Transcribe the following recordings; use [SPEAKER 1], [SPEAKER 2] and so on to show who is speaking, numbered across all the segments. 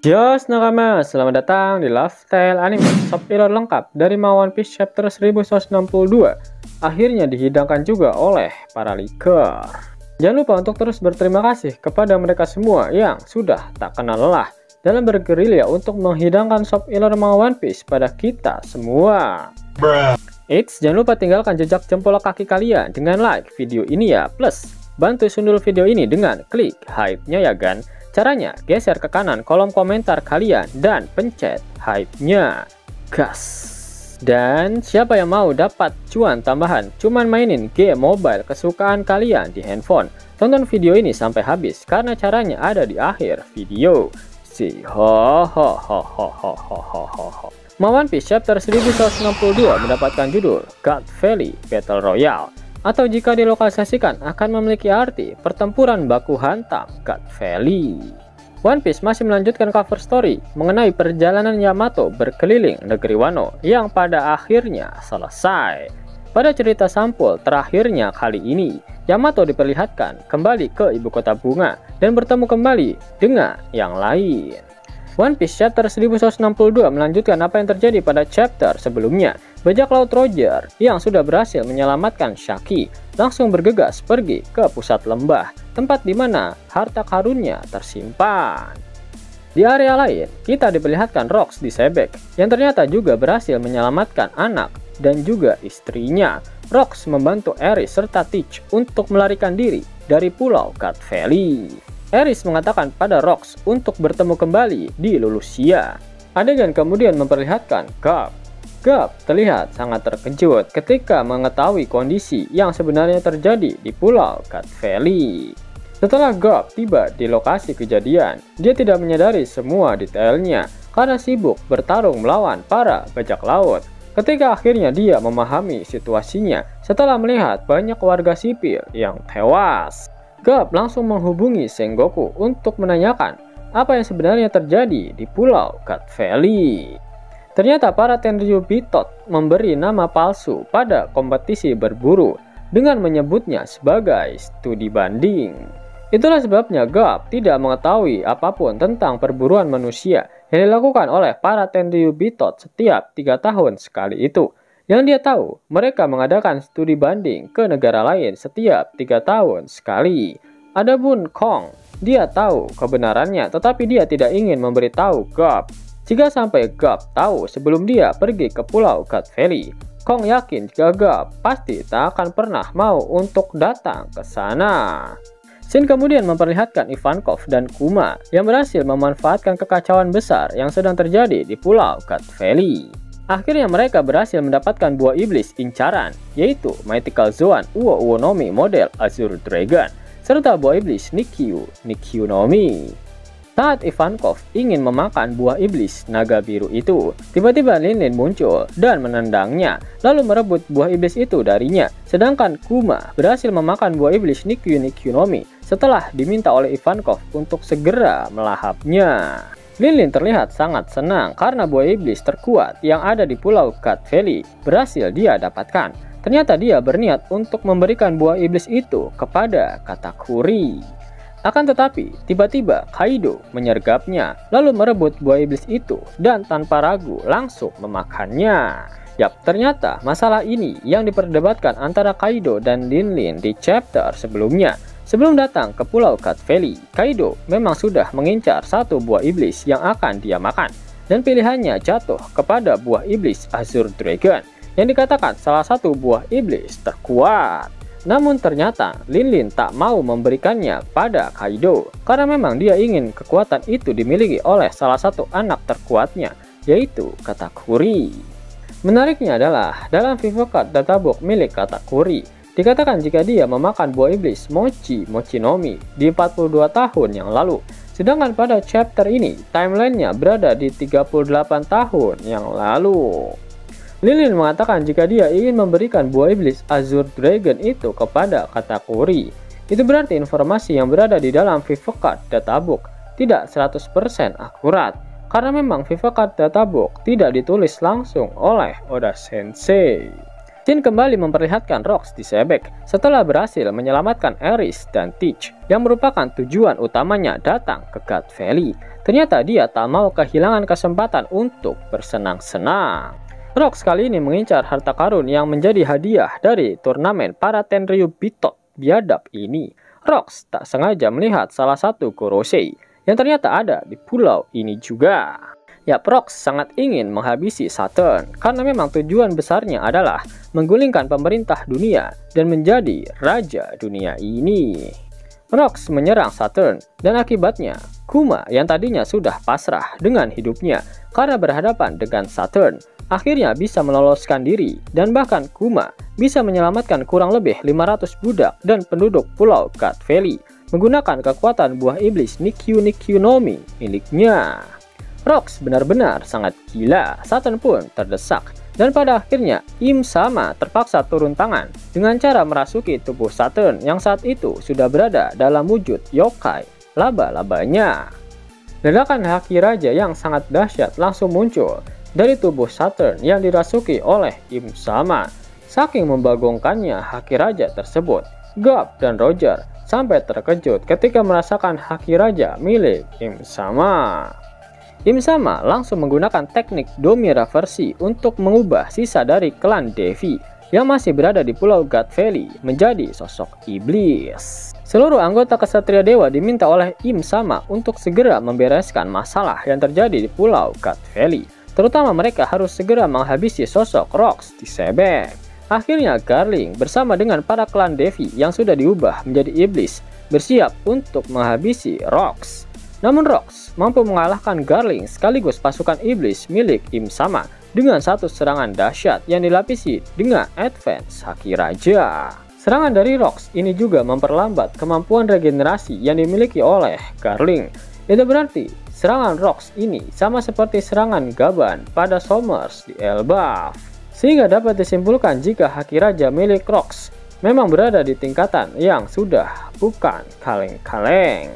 [SPEAKER 1] Yos nakama, selamat datang di Lifestyle Anime. Shop Hero lengkap dari One Piece chapter 1162 akhirnya dihidangkan juga oleh para leaker. Jangan lupa untuk terus berterima kasih kepada mereka semua yang sudah tak kenal lelah dalam bergerilya untuk menghidangkan Shop Hero One Piece pada kita semua. Eits, jangan lupa tinggalkan jejak jempol kaki kalian dengan like video ini ya. Plus, bantu sundul video ini dengan klik hype-nya ya gan. Caranya, geser ke kanan kolom komentar kalian dan pencet hype-nya. Gas! Dan siapa yang mau dapat cuan tambahan cuman mainin game mobile kesukaan kalian di handphone? Tonton video ini sampai habis karena caranya ada di akhir video. One Piece chapter 1162 mendapatkan judul God Valley Battle Royale, atau jika dilokalisasikan akan memiliki arti pertempuran baku hantam God Valley. One Piece masih melanjutkan cover story mengenai perjalanan Yamato berkeliling negeri Wano yang pada akhirnya selesai. Pada cerita sampul terakhirnya kali ini, Yamato diperlihatkan kembali ke ibu kota bunga dan bertemu kembali dengan yang lain. One Piece chapter 1162 melanjutkan apa yang terjadi pada chapter sebelumnya. Bajak laut Roger yang sudah berhasil menyelamatkan Shaki langsung bergegas pergi ke pusat lembah, tempat di mana harta karunnya tersimpan. Di area lain, kita diperlihatkan Rocks di Sebek yang ternyata juga berhasil menyelamatkan anak dan juga istrinya. Rocks membantu Eris serta Teach untuk melarikan diri dari pulau God Valley. Eris mengatakan pada Rocks untuk bertemu kembali di Lulusia. Adegan kemudian memperlihatkan Garp. Garp terlihat sangat terkejut ketika mengetahui kondisi yang sebenarnya terjadi di pulau God Valley. Setelah Garp tiba di lokasi kejadian, dia tidak menyadari semua detailnya karena sibuk bertarung melawan para bajak laut. Ketika akhirnya dia memahami situasinya setelah melihat banyak warga sipil yang tewas, Garp langsung menghubungi Sengoku untuk menanyakan apa yang sebenarnya terjadi di pulau God Valley. Ternyata para Tenryu Bitot memberi nama palsu pada kompetisi berburu dengan menyebutnya sebagai studi banding. Itulah sebabnya Garp tidak mengetahui apapun tentang perburuan manusia yang dilakukan oleh para Tenryu Bitot setiap 3 tahun sekali itu. Yang dia tahu, mereka mengadakan studi banding ke negara lain setiap 3 tahun sekali. Adapun Kong, dia tahu kebenarannya tetapi dia tidak ingin memberitahu Garp. Jika sampai Garp tahu sebelum dia pergi ke pulau God Valley, Kong yakin jika Garp pasti tak akan pernah mau untuk datang ke sana. Scene kemudian memperlihatkan Ivankov dan Kuma yang berhasil memanfaatkan kekacauan besar yang sedang terjadi di pulau God Valley. Akhirnya mereka berhasil mendapatkan buah iblis incaran, yaitu Mythical Zoan Uo Uonomi model Azure Dragon, serta buah iblis Nikyu Nomi. Saat Ivankov ingin memakan buah iblis naga biru itu, tiba-tiba Linlin muncul dan menendangnya, lalu merebut buah iblis itu darinya. Sedangkan Kuma berhasil memakan buah iblis Nikyu Nomi setelah diminta oleh Ivankov untuk segera melahapnya. Linlin terlihat sangat senang karena buah iblis terkuat yang ada di pulau God Valley berhasil dia dapatkan. Ternyata dia berniat untuk memberikan buah iblis itu kepada Katakuri. Akan tetapi, tiba-tiba Kaido menyergapnya, lalu merebut buah iblis itu dan tanpa ragu langsung memakannya. Yap, ternyata masalah ini yang diperdebatkan antara Kaido dan Linlin di chapter sebelumnya. Sebelum datang ke pulau God Valley, Kaido memang sudah mengincar satu buah iblis yang akan dia makan. Dan pilihannya jatuh kepada buah iblis Azure Dragon, yang dikatakan salah satu buah iblis terkuat. Namun ternyata Linlin tak mau memberikannya pada Kaido karena memang dia ingin kekuatan itu dimiliki oleh salah satu anak terkuatnya, yaitu Katakuri. Menariknya adalah dalam Vivo Card Databook milik Katakuri, dikatakan jika dia memakan buah iblis Mochi Nomi di 42 tahun yang lalu. Sedangkan pada chapter ini, timelinenya berada di 38 tahun yang lalu. Linlin mengatakan jika dia ingin memberikan buah iblis Azure Dragon itu kepada Katakuri. Itu berarti informasi yang berada di dalam Vivo Card Databook tidak 100% akurat. Karena memang Vivo Card Databook tidak ditulis langsung oleh Oda Sensei. Shin kembali memperlihatkan Rocks di Sebek setelah berhasil menyelamatkan Eris dan Teach yang merupakan tujuan utamanya datang ke God Valley. ternyata dia tak mau kehilangan kesempatan untuk bersenang-senang. Rox kali ini mengincar harta karun yang menjadi hadiah dari turnamen para Tenryu Bitot biadab ini. Rox tak sengaja melihat salah satu Gorosei yang ternyata ada di pulau ini juga. Ya, Rox sangat ingin menghabisi Saturn karena memang tujuan besarnya adalah menggulingkan pemerintah dunia dan menjadi raja dunia ini. Rox menyerang Saturn dan akibatnya Kuma yang tadinya sudah pasrah dengan hidupnya karena berhadapan dengan Saturn akhirnya bisa meloloskan diri, dan bahkan Kuma bisa menyelamatkan kurang lebih 500 budak dan penduduk pulau God Valley menggunakan kekuatan buah iblis Nikyu no Mi miliknya. Rox benar-benar sangat gila. Saturn pun terdesak, dan pada akhirnya Im Sama terpaksa turun tangan dengan cara merasuki tubuh Saturn yang saat itu sudah berada dalam wujud yokai laba-labanya. Ledakan haki raja yang sangat dahsyat langsung muncul dari tubuh Saturn yang dirasuki oleh Im Sama. Saking membagongkannya haki raja tersebut, Garp dan Roger sampai terkejut ketika merasakan haki raja milik Im Sama. Im Sama langsung menggunakan teknik Domira versi untuk mengubah sisa dari klan Devi yang masih berada di pulau God Valley menjadi sosok iblis. Seluruh anggota Ksatria Dewa diminta oleh Im Sama untuk segera membereskan masalah yang terjadi di pulau God Valley. Terutama mereka harus segera menghabisi sosok Rox di Sebek. Akhirnya Garling bersama dengan para klan Devi yang sudah diubah menjadi iblis bersiap untuk menghabisi Rox. Namun Rox mampu mengalahkan Garling sekaligus pasukan iblis milik Im Sama dengan satu serangan dahsyat yang dilapisi dengan advance haki raja. Serangan dari Rox ini juga memperlambat kemampuan regenerasi yang dimiliki oleh Garling. Itu berarti serangan Rox ini sama seperti serangan Gaban pada Somers di Elbaf. Sehingga dapat disimpulkan jika haki raja milik Rox memang berada di tingkatan yang sudah bukan kaleng-kaleng.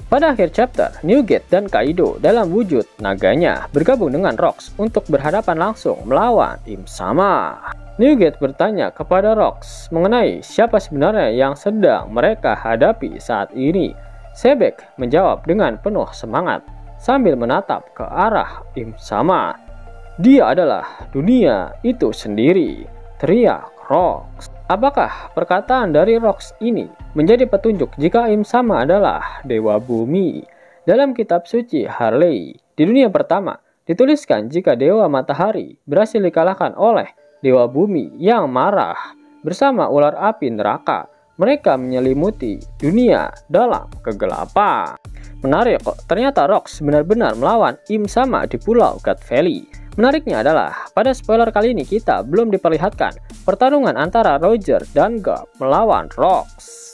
[SPEAKER 1] Pada akhir chapter, Newgate dan Kaido dalam wujud naganya bergabung dengan Rox untuk berhadapan langsung melawan Im Sama. Newgate bertanya kepada Rox mengenai siapa sebenarnya yang sedang mereka hadapi saat ini. Sebek menjawab dengan penuh semangat sambil menatap ke arah Im Sama. Dia adalah dunia itu sendiri, teriak Rox. Apakah perkataan dari Rox ini menjadi petunjuk jika Im Sama adalah dewa bumi? Dalam kitab suci Harley, di dunia pertama, dituliskan jika dewa matahari berhasil dikalahkan oleh dewa bumi yang marah bersama ular api neraka. Mereka menyelimuti dunia dalam kegelapan. Menarik kok, ternyata Rox benar-benar melawan Im Sama di pulau God Valley. Menariknya adalah, pada spoiler kali ini kita belum diperlihatkan pertarungan antara Roger dan Garp melawan Rox.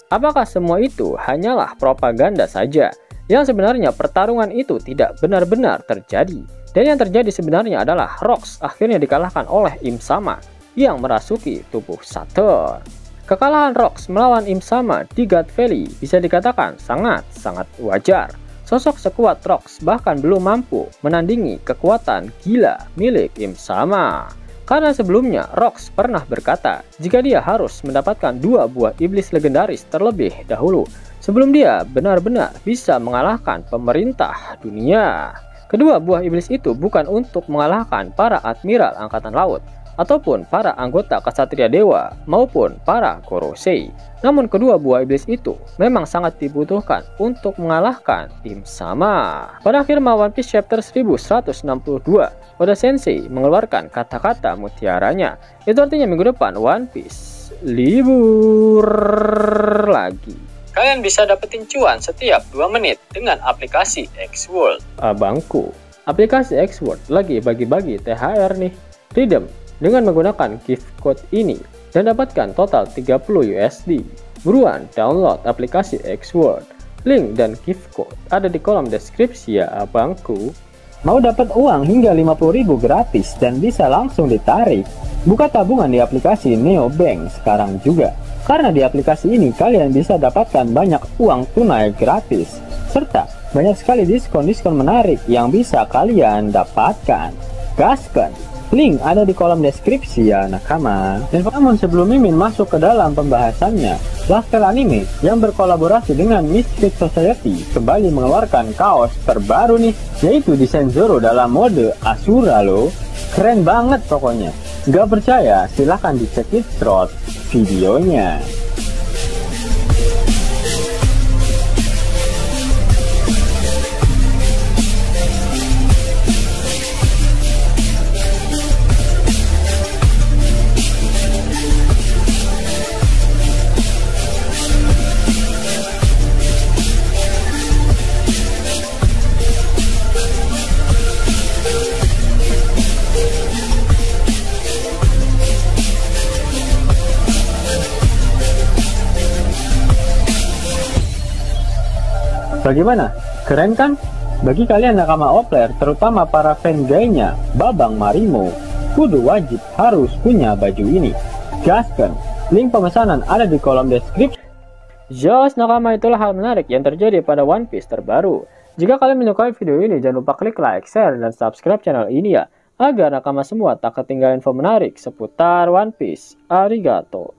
[SPEAKER 1] Apakah semua itu hanyalah propaganda saja? Yang sebenarnya pertarungan itu tidak benar-benar terjadi. Dan yang terjadi sebenarnya adalah Rox akhirnya dikalahkan oleh Im Sama yang merasuki tubuh Saturn. Kekalahan Rox melawan Im Sama di God Valley bisa dikatakan sangat-sangat wajar. Sosok sekuat Rox bahkan belum mampu menandingi kekuatan gila milik Im Sama. Karena sebelumnya Rox pernah berkata jika dia harus mendapatkan 2 buah iblis legendaris terlebih dahulu sebelum dia benar-benar bisa mengalahkan pemerintah dunia. Kedua buah iblis itu bukan untuk mengalahkan para admiral angkatan laut ataupun para anggota Ksatria Dewa maupun para Gorosei. Namun kedua buah iblis itu memang sangat dibutuhkan untuk mengalahkan Im Sama. Pada akhir One Piece chapter 1162, Oda Sensei mengeluarkan kata-kata mutiaranya. Itu artinya minggu depan One Piece libur lagi. Kalian bisa dapetin cuan setiap 2 menit dengan aplikasi X-World. Abangku, aplikasi X-World lagi bagi-bagi THR nih. Redeem dengan menggunakan gift code ini dan dapatkan total 30 USD. Buruan download aplikasi X-World. Link dan gift code ada di kolom deskripsi ya abangku.
[SPEAKER 2] Mau dapat uang hingga 50.000 gratis dan bisa langsung ditarik? Buka tabungan di aplikasi Neobank sekarang juga. Karena di aplikasi ini kalian bisa dapatkan banyak uang tunai gratis. Serta banyak sekali diskon-diskon menarik yang bisa kalian dapatkan. Gaskan! Link ada di kolom deskripsi ya nakama. Dan namun sebelum Mimin masuk ke dalam pembahasannya, Lasker Anime yang berkolaborasi dengan Misfit Society kembali mengeluarkan kaos terbaru nih, yaitu desain Zoro dalam mode Asura loh. Keren banget pokoknya. Gak percaya? Silahkan dicek Thread videonya. Bagaimana? Keren kan? Bagi kalian nakama Opler, terutama para fan gaynya Babang Marimo, kudu wajib harus punya baju ini. Gaskan, link pemesanan ada di kolom deskripsi.
[SPEAKER 1] Jos nakama, itulah hal menarik yang terjadi pada One Piece terbaru. Jika kalian menyukai video ini, jangan lupa klik like, share, dan subscribe channel ini ya, agar nakama semua tak ketinggalan info menarik seputar One Piece. Arigato.